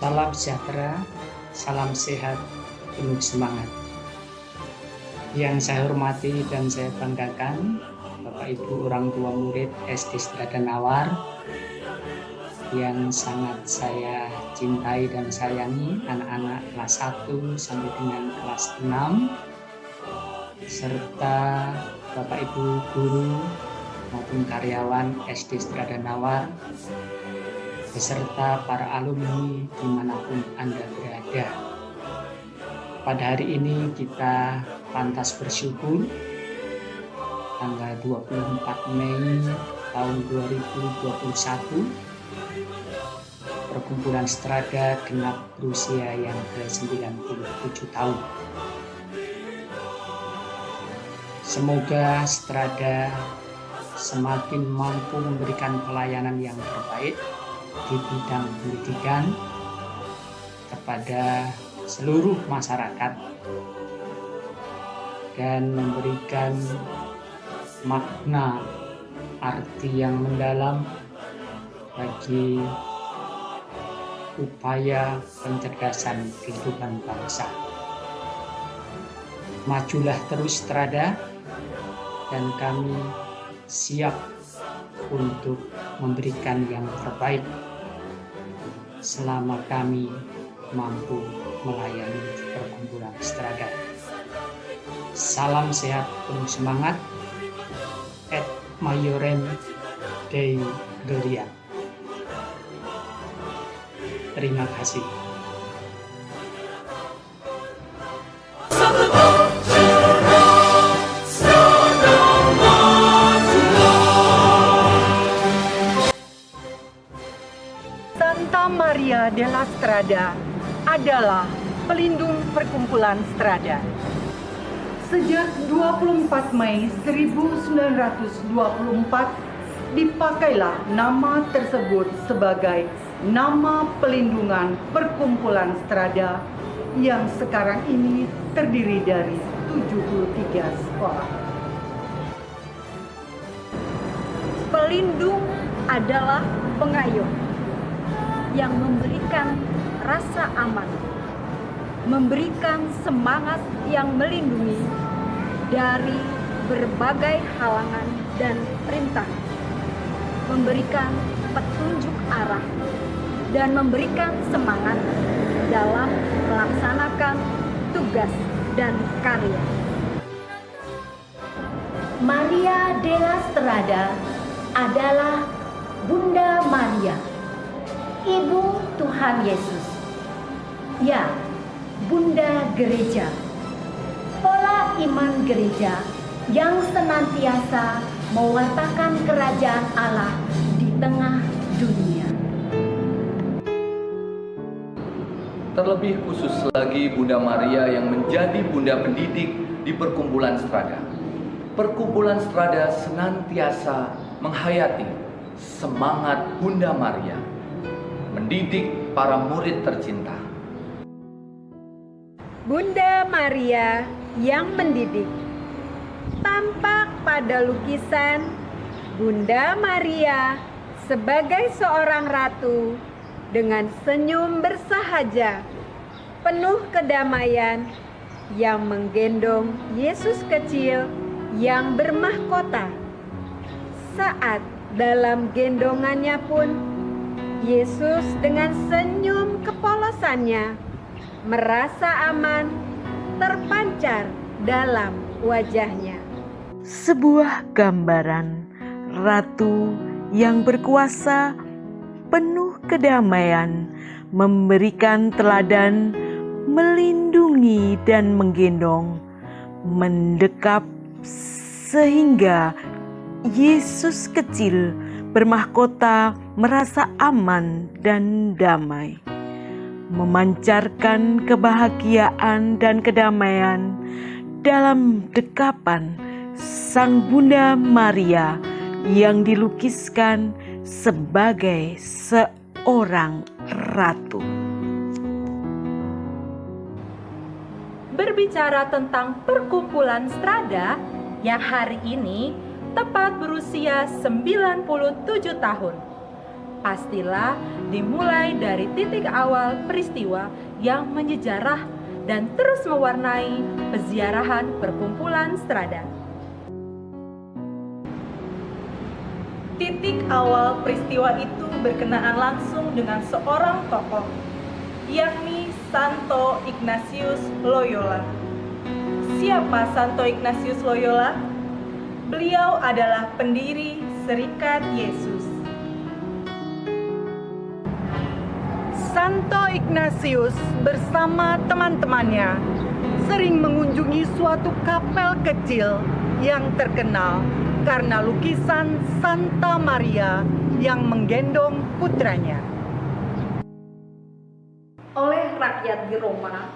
Salam sejahtera, salam sehat, penuh semangat. Yang saya hormati dan saya banggakan, Bapak Ibu orang tua murid SD Strada Nawar, yang sangat saya cintai dan sayangi, anak-anak kelas 1 sampai dengan kelas 6, serta Bapak Ibu guru maupun karyawan SD Strada Nawar, beserta para alumni dimanapun Anda berada. Pada hari ini kita pantas bersyukur, tanggal 24 Mei tahun 2021, Perkumpulan Strada genap berusia yang ke-97 tahun. Semoga Strada semakin mampu memberikan pelayanan yang terbaik di bidang pendidikan kepada seluruh masyarakat dan memberikan makna arti yang mendalam bagi upaya pencerdasan kehidupan bangsa. Majulah terus Strada, dan kami siap untuk memberikan yang terbaik selama kami mampu melayani Perkumpulan Strada. Salam sehat penuh semangat. Et Maiorem Dei Gloria. Terima kasih. Santa Maria della Strada adalah pelindung Perkumpulan Strada. Sejak 24 Mei 1924, dipakailah nama tersebut sebagai nama pelindungan Perkumpulan Strada yang sekarang ini terdiri dari 73 sekolah. Pelindung adalah pengayom yang memberikan rasa aman, memberikan semangat yang melindungi dari berbagai halangan dan rintangan, memberikan petunjuk arah, dan memberikan semangat dalam melaksanakan tugas dan karya. Maria della Strada adalah Bunda Maria, Ibu Tuhan Yesus. Ya, Bunda Gereja, pola iman gereja yang senantiasa mewartakan kerajaan Allah di tengah dunia. Terlebih khusus lagi Bunda Maria yang menjadi bunda pendidik di Perkumpulan Strada. Perkumpulan Strada senantiasa menghayati semangat Bunda Maria, mendidik para murid tercinta. Bunda Maria yang mendidik. Tampak pada lukisan Bunda Maria sebagai seorang ratu dengan senyum bersahaja, penuh kedamaian, yang menggendong Yesus kecil yang bermahkota. Saat dalam gendongannya pun, Yesus dengan senyum kepolosannya merasa aman terpancar dalam wajahnya. Sebuah gambaran ratu yang berkuasa, penuh kedamaian, memberikan teladan, melindungi dan menggendong, mendekap sehingga Yesus kecil bermahkota merasa aman dan damai, memancarkan kebahagiaan dan kedamaian dalam dekapan Sang Bunda Maria yang dilukiskan sebagai seorang ratu. Berbicara tentang Perkumpulan Strada yang hari ini tepat berusia 97 tahun. Pastilah dimulai dari titik awal peristiwa yang menyejarah dan terus mewarnai peziarahan perkumpulan Strada. Titik awal peristiwa itu berkenaan langsung dengan seorang tokoh, yakni Santo Ignatius Loyola. Siapa Santo Ignatius Loyola? Beliau adalah pendiri Serikat Yesus. Santo Ignatius bersama teman-temannya sering mengunjungi suatu kapel kecil yang terkenal karena lukisan Santa Maria yang menggendong putranya. Oleh rakyat di Roma,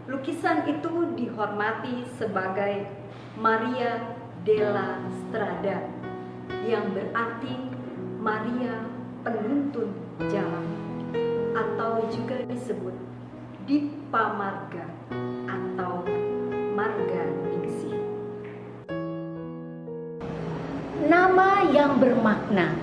lukisan itu dihormati sebagai Maria della Strada, yang berarti Maria penuntun jalan, atau juga disebut Dipa Marga atau Marga Ningsih. Nama yang bermakna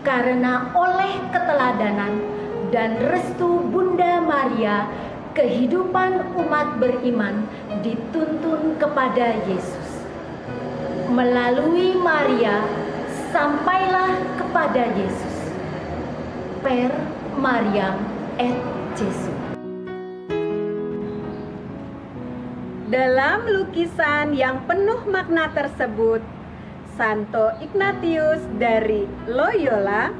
karena oleh keteladanan dan restu Bunda Maria, kehidupan umat beriman dituntun kepada Yesus. Melalui Maria sampailah kepada Yesus. Per Mariam et Jesu. Dalam lukisan yang penuh makna tersebut, Santo Ignatius dari Loyola,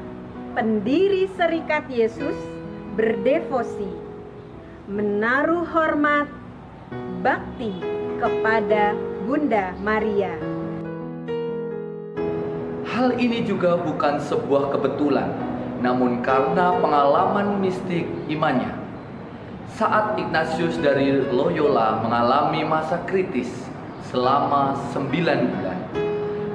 pendiri Serikat Yesus, berdevosi, menaruh hormat, bakti kepada Bunda Maria. Hal ini juga bukan sebuah kebetulan, namun karena pengalaman mistik imannya. Saat Ignatius dari Loyola mengalami masa kritis selama 9 bulan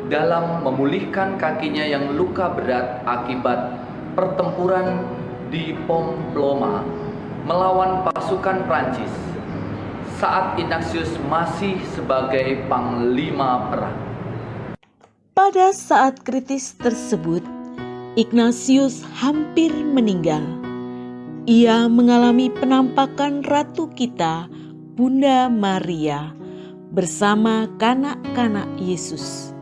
dalam memulihkan kakinya yang luka berat akibat pertempuran di Pamplona melawan pasukan Prancis, saat Ignatius masih sebagai panglima perang. Pada saat kritis tersebut, Ignatius hampir meninggal. Ia mengalami penampakan Ratu kita, Bunda Maria, bersama kanak-kanak Yesus.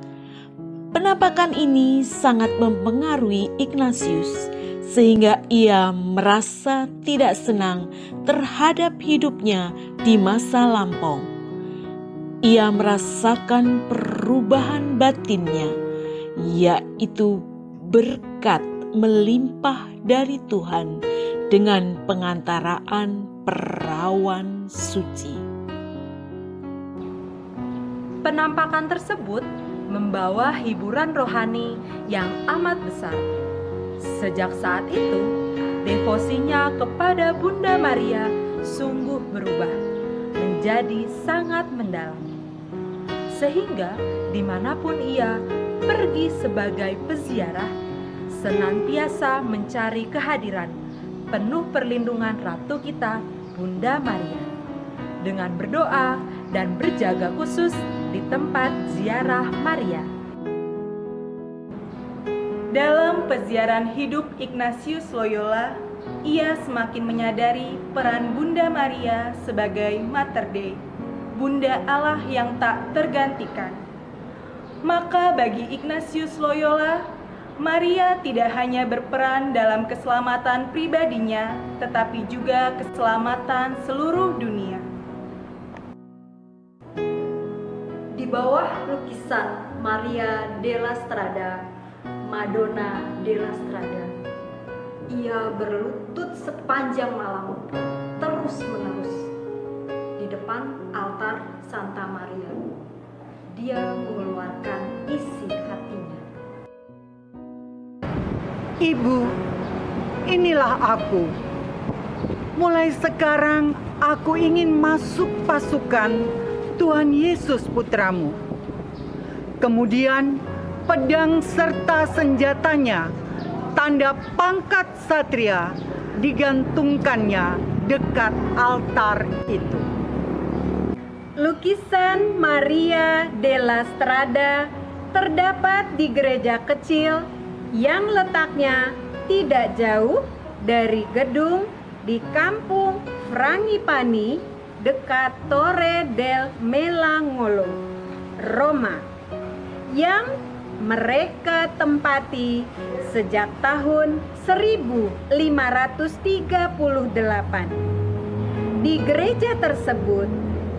Penampakan ini sangat mempengaruhi Ignatius, sehingga ia merasa tidak senang terhadap hidupnya di masa lampau. Ia merasakan perubahan batinnya, yaitu berkat melimpah dari Tuhan dengan pengantaraan perawan suci. Penampakan tersebut membawa hiburan rohani yang amat besar. Sejak saat itu, devosinya kepada Bunda Maria sungguh berubah menjadi sangat mendalam. Sehingga dimanapun ia pergi sebagai peziarah, senantiasa mencari kehadiran penuh perlindungan Ratu kita, Bunda Maria, dengan berdoa dan berjaga khusus di tempat ziarah Maria. Dalam peziarahan hidup Ignatius Loyola, ia semakin menyadari peran Bunda Maria sebagai Mater Dei, Bunda Allah yang tak tergantikan. Maka bagi Ignatius Loyola, Maria tidak hanya berperan dalam keselamatan pribadinya, tetapi juga keselamatan seluruh dunia. Di bawah lukisan Maria della Strada, Madonna della Strada, ia berlutut sepanjang malam terus-menerus di depan altar Santa Maria. Dia mengeluarkan isi hatinya. Ibu, inilah aku. Mulai sekarang aku ingin masuk pasukan Tuhan Yesus Putramu. Kemudian pedang serta senjatanya, tanda pangkat satria, digantungkannya dekat altar itu. Lukisan Maria della Strada terdapat di gereja kecil yang letaknya tidak jauh dari gedung di kampung Frangipani dekat Torre del Melangolo, Roma, yang mereka tempati sejak tahun 1538. Di gereja tersebut,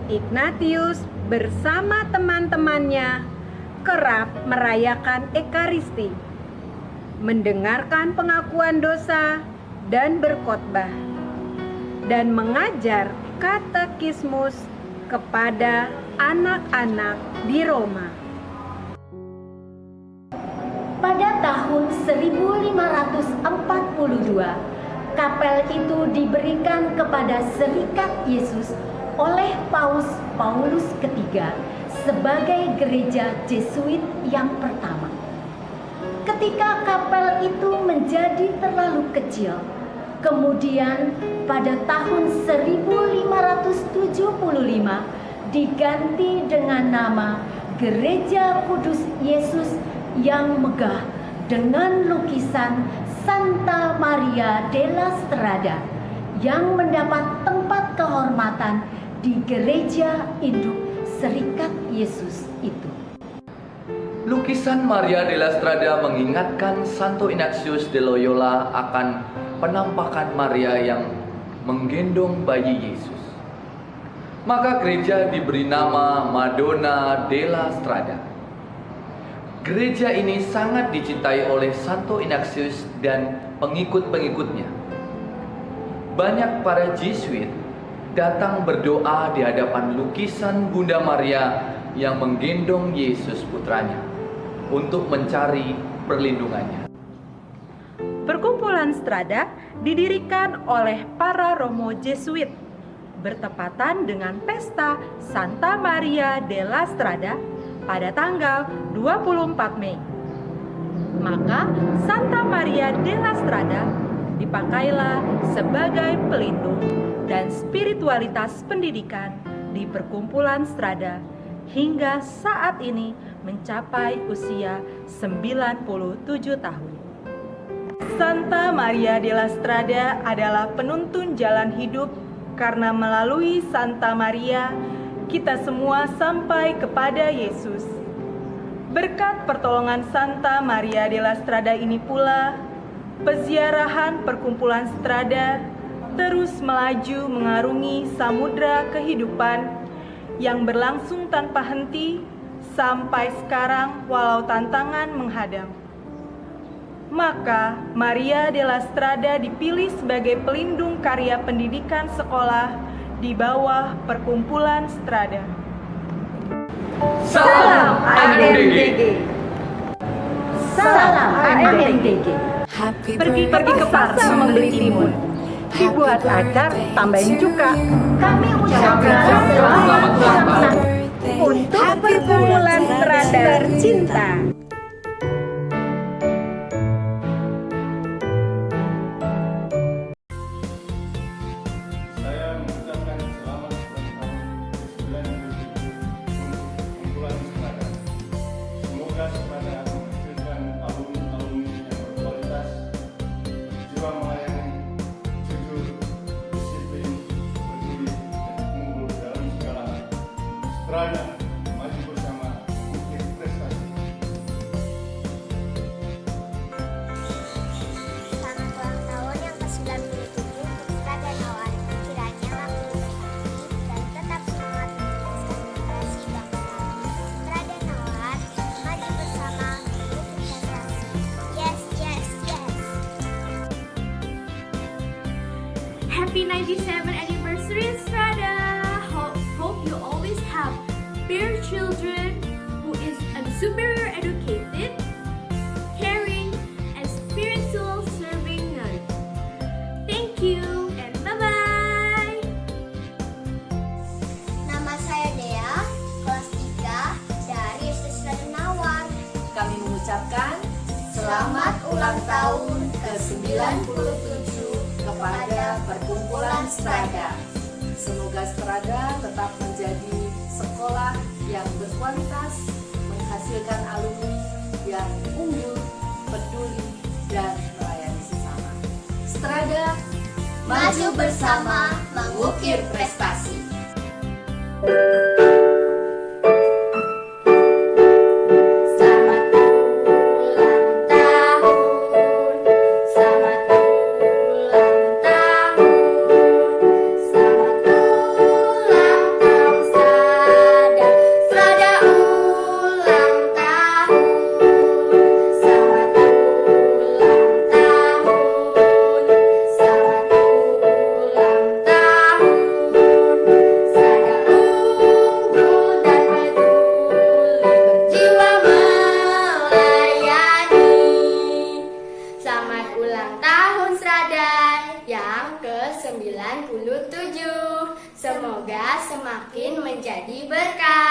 Ignatius bersama teman-temannya kerap merayakan Ekaristi, mendengarkan pengakuan dosa dan berkhotbah, dan mengajar katekismus kepada anak-anak di Roma. Pada tahun 1542, kapel itu diberikan kepada Serikat Yesus oleh Paus Paulus III sebagai gereja Jesuit yang pertama. Ketika kapel itu menjadi terlalu kecil, kemudian pada tahun 1575 diganti dengan nama Gereja Kudus Yesus yang megah dengan lukisan Santa Maria della Strada yang mendapat tempat kehormatan di gereja induk Serikat Yesus itu. Lukisan Maria della Strada mengingatkan Santo Ignatius de Loyola akan penampakan Maria yang menggendong bayi Yesus. Maka gereja diberi nama Madonna della Strada. Gereja ini sangat dicintai oleh Santo Ignatius dan pengikut-pengikutnya. Banyak para Jesuit datang berdoa di hadapan lukisan Bunda Maria yang menggendong Yesus putranya untuk mencari perlindungannya. Perkumpulan Strada didirikan oleh para Romo Jesuit bertepatan dengan pesta Santa Maria della Strada pada tanggal 24 Mei. Maka Santa Maria della Strada dipakailah sebagai pelindung dan spiritualitas pendidikan di perkumpulan Strada hingga saat ini mencapai usia 97 tahun. Santa Maria della Strada adalah penuntun jalan hidup karena melalui Santa Maria kita semua sampai kepada Yesus. Berkat pertolongan Santa Maria della Strada ini pula, peziarahan perkumpulan Strada terus melaju mengarungi samudra kehidupan yang berlangsung tanpa henti sampai sekarang walau tantangan menghadang. Maka Maria della Strada dipilih sebagai pelindung karya pendidikan sekolah di bawah perkumpulan Strada. Salam AMDG. Salam AMDG. Pergi ke pasar membeli timun. Dibuat acar, tambahin cuka. Kami ucapkan selamat ulang tahun untuk perkumpulan Strada tercinta. Saya mengucapkan selamat ulang tahun ke-97 untuk kumpulan Strada. Semoga Strada menghasilkan alumni-alumni yang berkualitas, berjuang melayani, jujur, disiplin, peduli, dan unggul dalam segala hal. Strada maju bersama bukit prestasi. Selamat ulang tahun yang ke-97 untuk Strada Nawar. Kiranya laku berhati dan tetap semangat menjelaskan generasi bangsa. Strada Nawar, maju bersama bukit prestasi. Yes, yes, yes. Happy 97th anniversary Strada! Hope you always have fair children who is superior educated, caring, and spiritual serving nerd. Thank you and bye-bye! Nama saya Dea, kelas 3 dari SD Strada Nawar. Kami mengucapkan selamat ulang tahun ke-97 kepada perkumpulan Strada. Semoga Strada tetap menjadi sekolah yang berkualitas, menghasilkan alumni yang unggul, peduli, dan melayani sesama. Strada maju bersama mengukir prestasi. ke-97. Semoga semakin menjadi berkah.